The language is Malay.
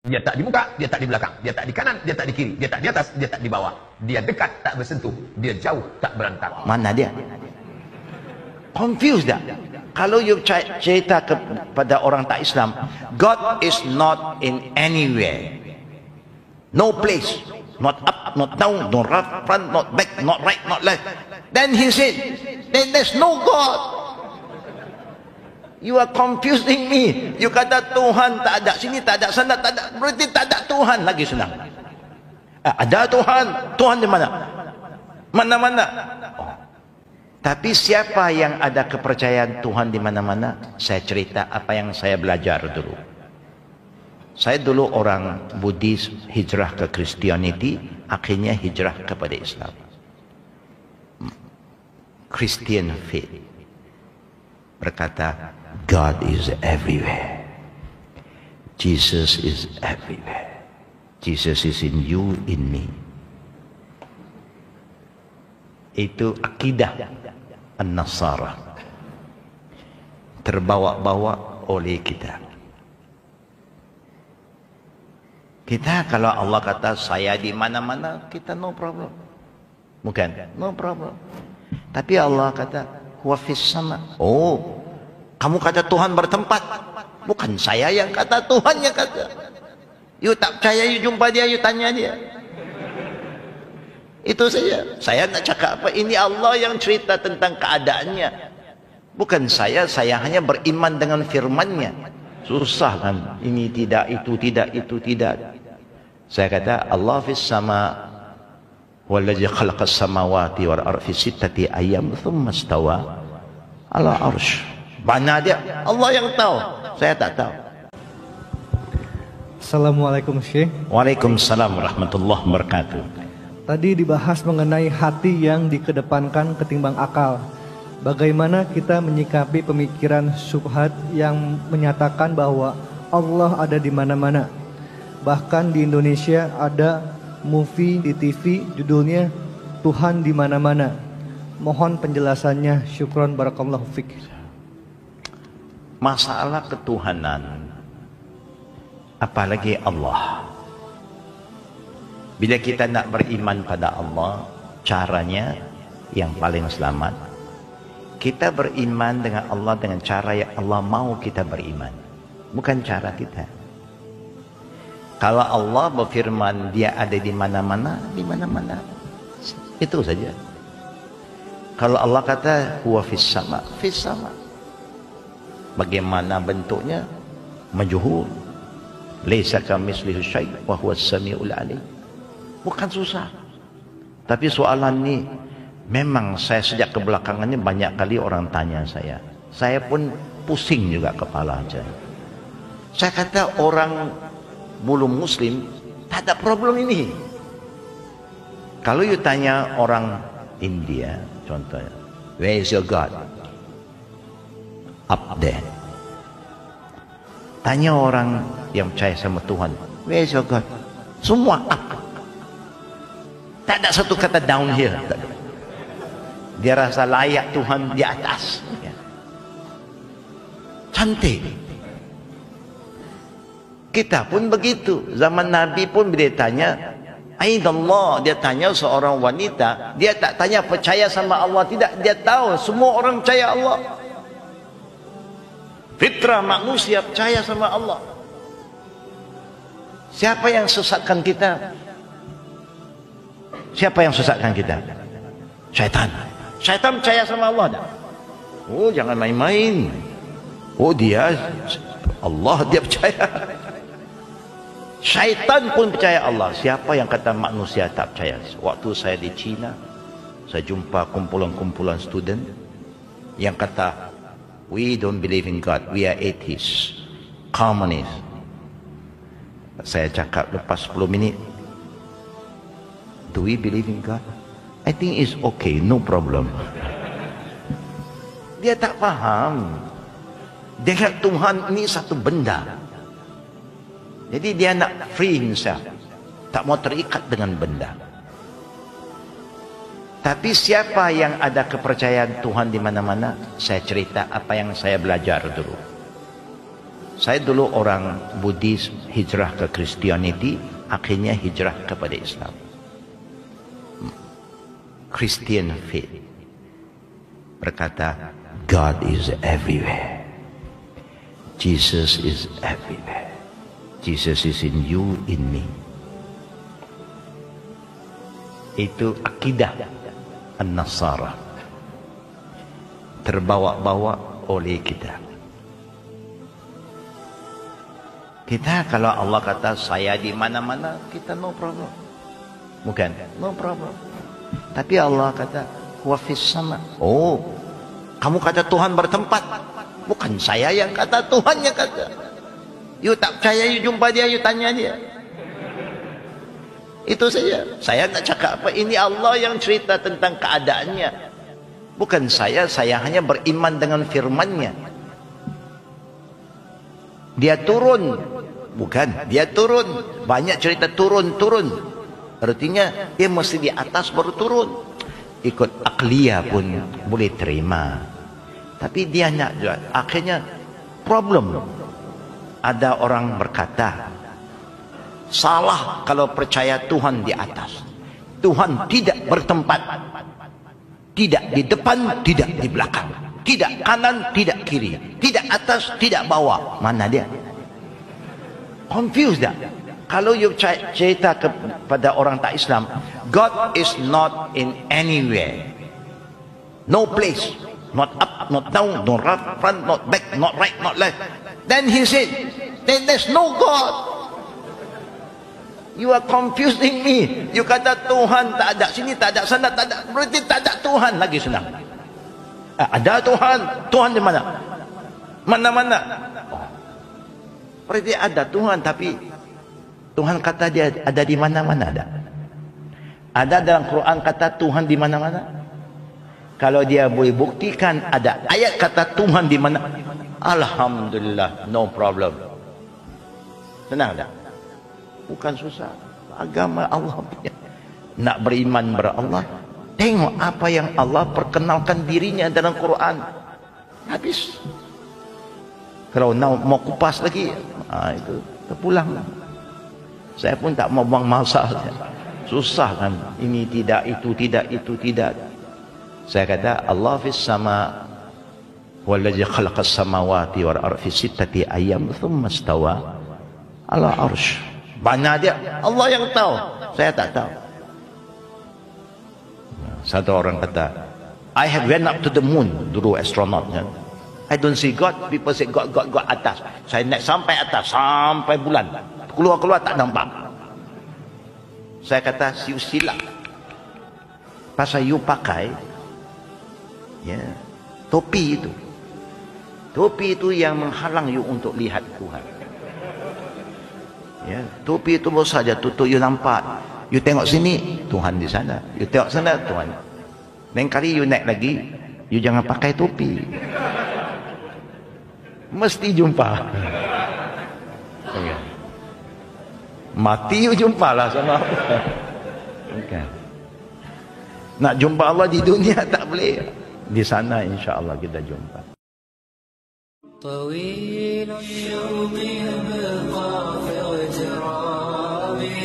Dia tak di muka, dia tak di belakang, dia tak di kanan, dia tak di kiri, dia tak di atas, dia tak di bawah. Dia dekat, tak bersentuh, dia jauh, tak berantak. Mana dia? Confused dah. Kalau you cerita kepada orang tak Islam, God is not in anywhere, no place, not up, not down, not front, not back, not right, not left. Then he said, then there's no God. You are confusing me. You kata Tuhan tak ada sini, tak ada sana, tak ada, berarti tak ada Tuhan lagi senang. Ada Tuhan. Tuhan di mana? Mana-mana. Oh. Tapi siapa yang ada kepercayaan Tuhan di mana-mana? Saya cerita apa yang saya belajar dulu. Saya dulu orang Buddhis, hijrah ke Christianity, akhirnya hijrah kepada Islam. Christian faith berkata, God is everywhere. Jesus is everywhere. Jesus is in you, in me. Itu akidah An-Nasara. Terbawa-bawa oleh kita. Kita kalau Allah kata saya di mana-mana, kita no problem. Bukan? No problem. Tapi Allah kata huwa fis sama. Oh, kamu kata Tuhan bertempat. Bukan saya yang kata, Tuhan yang kata. You tak percaya, you jumpa dia, you tanya dia. Itu saja. Saya nak cakap apa? Ini Allah yang cerita tentang keadaannya. Bukan saya hanya beriman dengan firman-Nya. Susah kan? Ini tidak, itu tidak, itu tidak. Saya kata Allah fis sama wallazi khalaqas samawati wal ardi fi sittati ayyam thumma istawa ala arsy. Mana dia? Allah yang tahu. Saya tak tahu. Assalamualaikum Syekh. Waalaikumsalam warahmatullahi wabarakatuh. Tadi dibahas mengenai hati yang dikedepankan ketimbang akal. Bagaimana kita menyikapi pemikiran syubhat yang menyatakan bahwa Allah ada di mana-mana. Bahkan di Indonesia ada movie di TV judulnya Tuhan di mana-mana. Mohon penjelasannya. Syukron barakallahu fik. Masalah ketuhanan, apalagi Allah. Bila kita nak beriman pada Allah, caranya yang paling selamat, kita beriman dengan Allah dengan cara yang Allah mau kita beriman, bukan cara kita. Kalau Allah berfirman dia ada di mana-mana, di mana-mana, itu saja. Kalau Allah kata huwa fis sama, fis sama. Bagaimana bentuknya? Majhul. Laisa kamitslihi syai' wa huwas samiul alim. Bukan susah. Tapi soalan ni memang saya sejak kebelakangan ini banyak kali orang tanya saya. Saya pun pusing juga kepala saya. Saya kata orang belum muslim tak ada problem ini. Kalau you tanya orang India contohnya, where is your God? Up there. Tanya orang yang percaya sama Tuhan, where is your God? Semua up. Tak ada satu kata down here. Dia rasa layak Tuhan di atas. Cantik. Kita pun begitu. Zaman Nabi pun bila tanya Aina Allah, dia tanya seorang wanita, dia tak tanya percaya sama Allah, tidak, dia tahu semua orang percaya Allah. Fitrah manusia percaya sama Allah. Siapa yang sesatkan kita? Siapa yang sesatkan kita? Syaitan. Syaitan percaya sama Allah tak? Oh, jangan main-main. Oh, dia Allah dia percaya. Syaitan pun percaya Allah. Siapa yang kata manusia tak percaya? Waktu saya di China, saya jumpa kumpulan-kumpulan student yang kata, we don't believe in God, we are atheists, communists. Saya cakap lepas 10 minit, do we believe in God? I think it's okay, no problem. Dia tak faham. Dia kata Tuhan ini satu benda. Jadi dia nak free himself, tak mau terikat dengan benda. Tapi siapa yang ada kepercayaan Tuhan di mana-mana? Saya cerita apa yang saya belajar dulu. Saya dulu orang Buddhis hijrah ke Christianity, akhirnya hijrah kepada Islam. Christian faith berkata, God is everywhere. Jesus is everywhere. Jesus is in you, in me. Itu akidah An-Nasara, terbawa-bawa oleh kita. Kita kalau Allah kata saya di mana-mana, kita no problem. Bukan? No problem. Tapi Allah kata wa fis sama. Oh, kamu kata Tuhan bertempat. Bukan saya yang kata, Tuhan yang kata. You tak percaya, you jumpa dia, you tanya dia. Itu saja. Saya tak cakap apa. Ini Allah yang cerita tentang keadaannya. Bukan saya hanya beriman dengan firman-Nya. Dia turun. Bukan, dia turun. Banyak cerita turun. Artinya, dia mesti di atas baru turun. Ikut akliyah pun boleh terima. Tapi dia nak juga. Akhirnya, problem. Ada orang berkata, salah kalau percaya Tuhan di atas. Tuhan tidak bertempat. Tidak di depan, tidak di belakang. Tidak kanan, tidak kiri. Tidak atas, tidak bawah. Mana dia? Confused tak? Kalau you cerita kepada orang tak Islam, God is not in anywhere. No place. Not up, not down, not front, not back, not right, not left. Then he said, then there's no God. You are confusing me. You kata Tuhan tak ada sini, tak ada sana, tak ada. Berarti tak ada Tuhan lagi senang. Ada Tuhan. Tuhan di mana? Mana-mana. Berarti ada Tuhan, tapi Tuhan kata dia ada di mana-mana ada. Ada dalam Quran kata Tuhan di mana-mana. Kalau dia boleh buktikan ada ayat kata Tuhan di mana, alhamdulillah, no problem. Senang tak? Bukan susah. Agama Allah punya. Nak beriman kepada Allah, tengok apa yang Allah perkenalkan dirinya dalam Quran. Habis. Kalau mau kupas lagi, itu terpulang. Saya pun tak mau buang masa. Susah kan. Ini tidak, itu tidak, itu tidak. Saya kata Allah fis sama wallazi khalaqas samawati wal ardi fi sittati ayyam thumma istawa ala arsy. Mana dia? Allah yang tahu. Saya tak tahu. Satu orang kata, I have went up to the moon, dulu astronaut kan. I don't see God. People say God atas. Saya naik sampai atas, sampai bulan. Keluar tak nampak. Saya kata silap. Pasal you pakai ya, topi itu. Topi itu yang menghalang you untuk lihat Tuhan. Ya, topi itu baru saja tutup you nampak. You tengok sini, Tuhan di sana. You tengok sana, Tuhan. Lain kali you naik lagi, you jangan pakai topi. Mesti jumpa. Okay. Mati you jumpalah sama Allah. Okay. Nak jumpa Allah di dunia tak boleh. Di sana insya-Allah kita jumpa. طويل الشوق يبقى في اغترابي